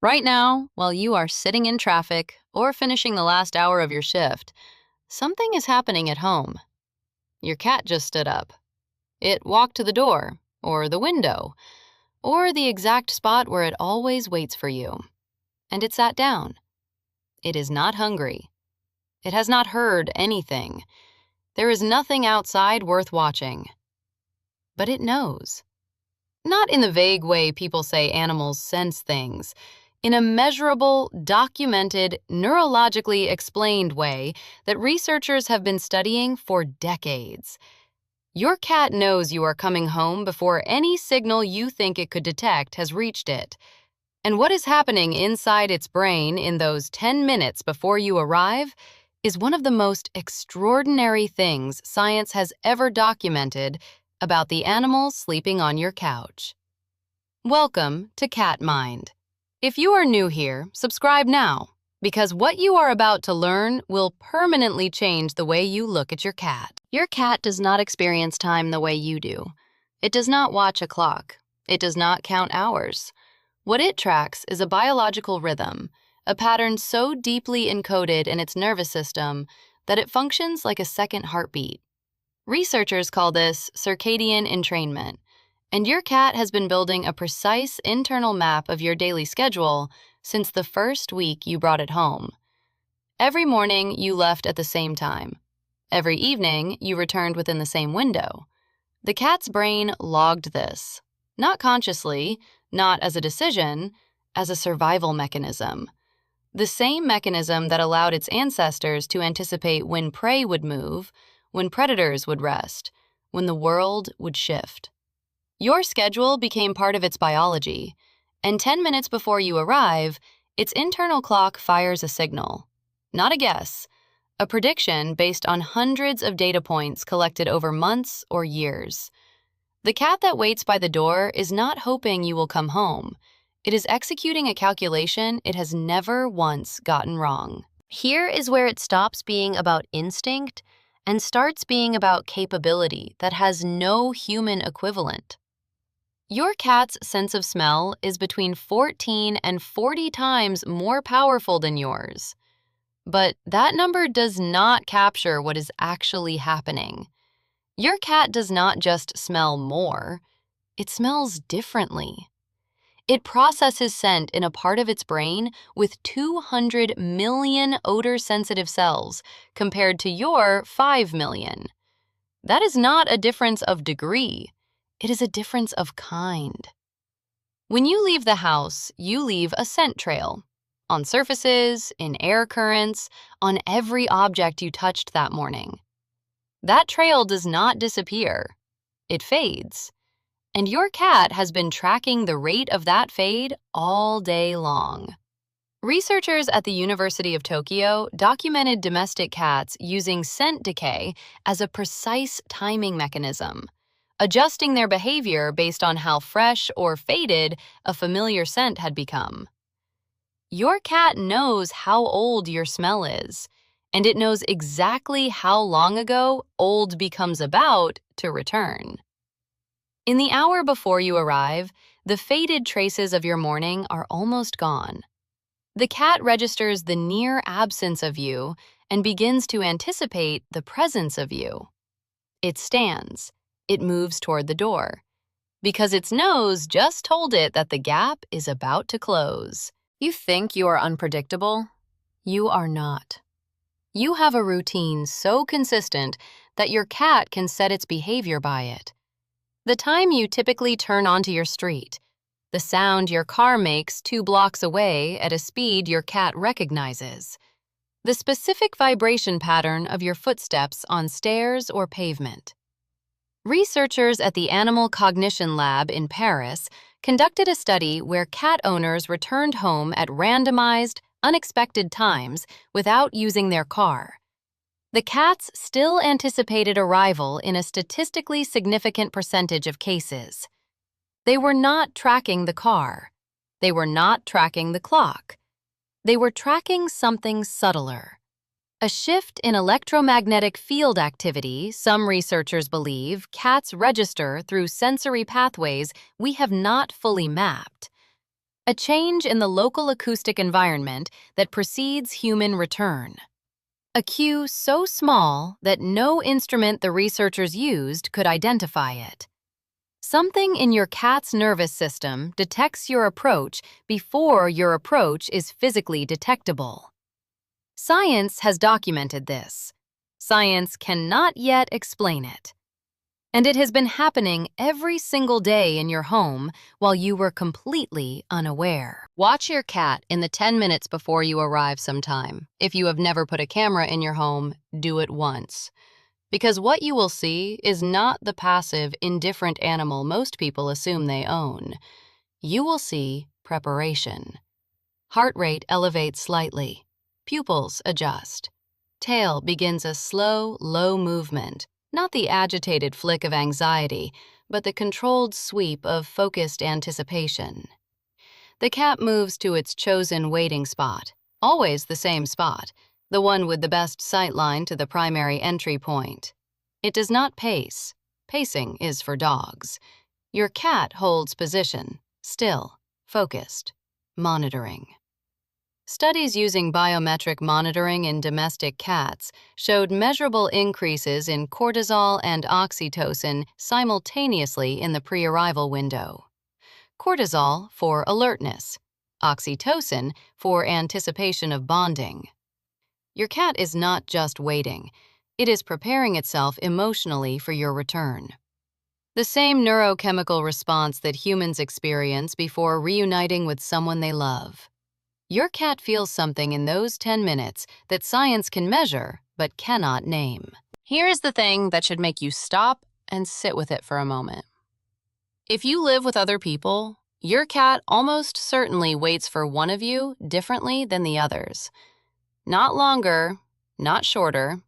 Right now, while you are sitting in traffic or finishing the last hour of your shift, something is happening at home. Your cat just stood up. It walked to the door, or the window, or the exact spot where it always waits for you. And it sat down. It is not hungry. It has not heard anything. There is nothing outside worth watching. But it knows. Not in the vague way people say animals sense things. In a measurable, documented, neurologically explained way that researchers have been studying for decades. Your cat knows you are coming home before any signal you think it could detect has reached it. And what is happening inside its brain in those 10 minutes before you arrive is one of the most extraordinary things science has ever documented about the animal sleeping on your couch. Welcome to Cat Mind. If you are new here, subscribe now, because what you are about to learn will permanently change the way you look at your cat. Your cat does not experience time the way you do. It does not watch a clock. It does not count hours. What it tracks is a biological rhythm, a pattern so deeply encoded in its nervous system that it functions like a second heartbeat. Researchers call this circadian entrainment, and your cat has been building a precise internal map of your daily schedule since the first week you brought it home. Every morning, you left at the same time. Every evening, you returned within the same window. The cat's brain logged this, not consciously, not as a decision, as a survival mechanism. The same mechanism that allowed its ancestors to anticipate when prey would move, when predators would rest, when the world would shift. Your schedule became part of its biology, and 10 minutes before you arrive, its internal clock fires a signal. Not a guess, a prediction based on hundreds of data points collected over months or years. The cat that waits by the door is not hoping you will come home. It is executing a calculation it has never once gotten wrong. Here is where it stops being about instinct and starts being about capability that has no human equivalent. Your cat's sense of smell is between 14 and 40 times more powerful than yours. But that number does not capture what is actually happening. Your cat does not just smell more, it smells differently. It processes scent in a part of its brain with 200 million odor-sensitive cells compared to your 5 million. That is not a difference of degree. It is a difference of kind. When you leave the house, you leave a scent trail. On surfaces, in air currents, on every object you touched that morning. That trail does not disappear. It fades. And your cat has been tracking the rate of that fade all day long. Researchers at the University of Tokyo documented domestic cats using scent decay as a precise timing mechanism, adjusting their behavior based on how fresh or faded a familiar scent had become. Your cat knows how old your smell is, and it knows exactly how long ago old becomes about to return. In the hour before you arrive, the faded traces of your morning are almost gone. The cat registers the near absence of you and begins to anticipate the presence of you. It stands. It moves toward the door, because its nose just told it that the gap is about to close. You think you are unpredictable? You are not. You have a routine so consistent that your cat can set its behavior by it. The time you typically turn onto your street, the sound your car makes 2 blocks away at a speed your cat recognizes, the specific vibration pattern of your footsteps on stairs or pavement. Researchers at the Animal Cognition Lab in Paris conducted a study where cat owners returned home at randomized, unexpected times without using their car. The cats still anticipated arrival in a statistically significant percentage of cases. They were not tracking the car. They were not tracking the clock. They were tracking something subtler. A shift in electromagnetic field activity, some researchers believe, cats register through sensory pathways we have not fully mapped. A change in the local acoustic environment that precedes human return. A cue so small that no instrument the researchers used could identify it. Something in your cat's nervous system detects your approach before your approach is physically detectable. Science has documented this. Science cannot yet explain it. And it has been happening every single day in your home while you were completely unaware. Watch your cat in the 10 minutes before you arrive sometime. If you have never put a camera in your home, do it once. Because what you will see is not the passive, indifferent animal most people assume they own. You will see preparation. Heart rate elevates slightly. Pupils adjust. Tail begins a slow, low movement, not the agitated flick of anxiety, but the controlled sweep of focused anticipation. The cat moves to its chosen waiting spot, always the same spot, the one with the best sight line to the primary entry point. It does not pace. Pacing is for dogs. Your cat holds position, still, focused, monitoring. Studies using biometric monitoring in domestic cats showed measurable increases in cortisol and oxytocin simultaneously in the pre-arrival window. Cortisol for alertness, oxytocin for anticipation of bonding. Your cat is not just waiting, it is preparing itself emotionally for your return. The same neurochemical response that humans experience before reuniting with someone they love. Your cat feels something in those 10 minutes that science can measure but cannot name. Here is the thing that should make you stop and sit with it for a moment. If you live with other people, your cat almost certainly waits for one of you differently than the others. Not longer, not shorter,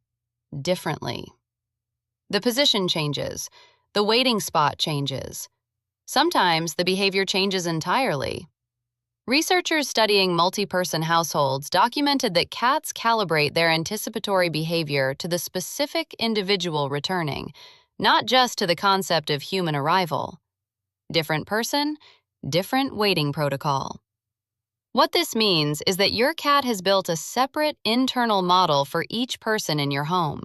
differently. The position changes, the waiting spot changes. Sometimes the behavior changes entirely. Researchers studying multi-person households documented that cats calibrate their anticipatory behavior to the specific individual returning, not just to the concept of human arrival. Different person, different waiting protocol. What this means is that your cat has built a separate internal model for each person in your home,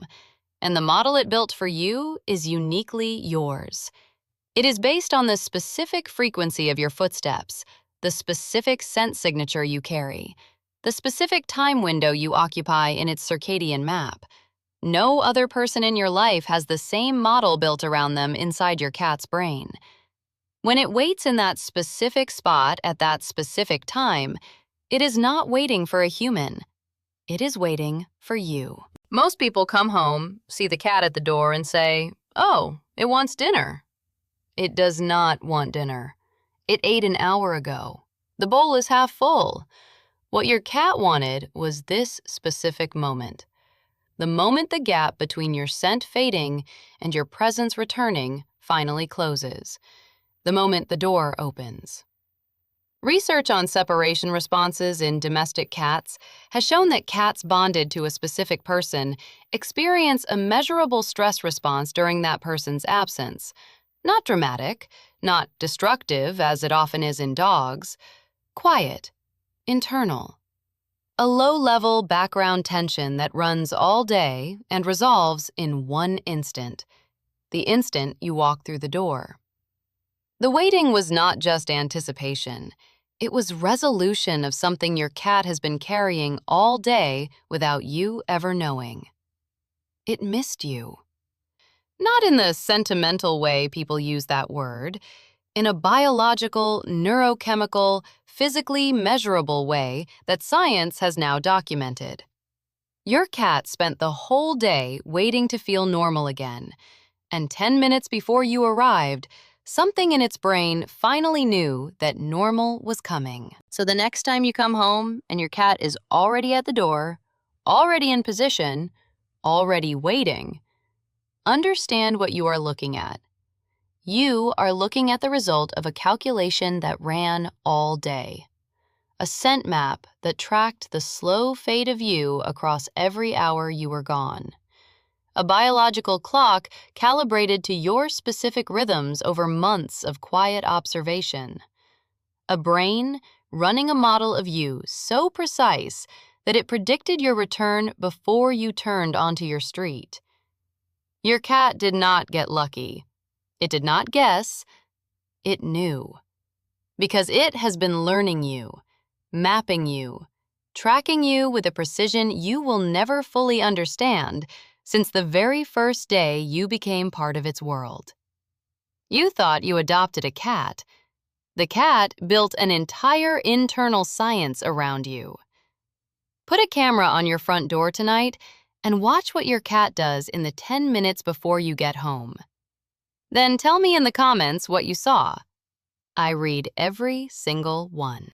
and the model it built for you is uniquely yours. It is based on the specific frequency of your footsteps, the specific scent signature you carry, the specific time window you occupy in its circadian map. No other person in your life has the same model built around them inside your cat's brain. When it waits in that specific spot at that specific time, it is not waiting for a human. It is waiting for you. Most people come home, see the cat at the door, and say, "Oh, it wants dinner." It does not want dinner. It ate an hour ago. The bowl is half full. What your cat wanted was this specific moment. The moment the gap between your scent fading and your presence returning finally closes. The moment the door opens. Research on separation responses in domestic cats has shown that cats bonded to a specific person experience a measurable stress response during that person's absence. Not dramatic, not destructive as it often is in dogs. Quiet, internal. A low-level background tension that runs all day and resolves in one instant. The instant you walk through the door. The waiting was not just anticipation. It was resolution of something your cat has been carrying all day without you ever knowing. It missed you. Not in the sentimental way people use that word, in a biological, neurochemical, physically measurable way that science has now documented. Your cat spent the whole day waiting to feel normal again, and 10 minutes before you arrived, something in its brain finally knew that normal was coming. So the next time you come home and your cat is already at the door, already in position, already waiting, understand what you are looking at. You are looking at the result of a calculation that ran all day. A scent map that tracked the slow fade of you across every hour you were gone. A biological clock calibrated to your specific rhythms over months of quiet observation. A brain running a model of you so precise that it predicted your return before you turned onto your street. Your cat did not get lucky. It did not guess. It knew. Because it has been learning you, mapping you, tracking you with a precision you will never fully understand since the very first day you became part of its world. You thought you adopted a cat. The cat built an entire internal science around you. Put a camera on your front door tonight and watch what your cat does in the 10 minutes before you get home. Then tell me in the comments what you saw. I read every single one.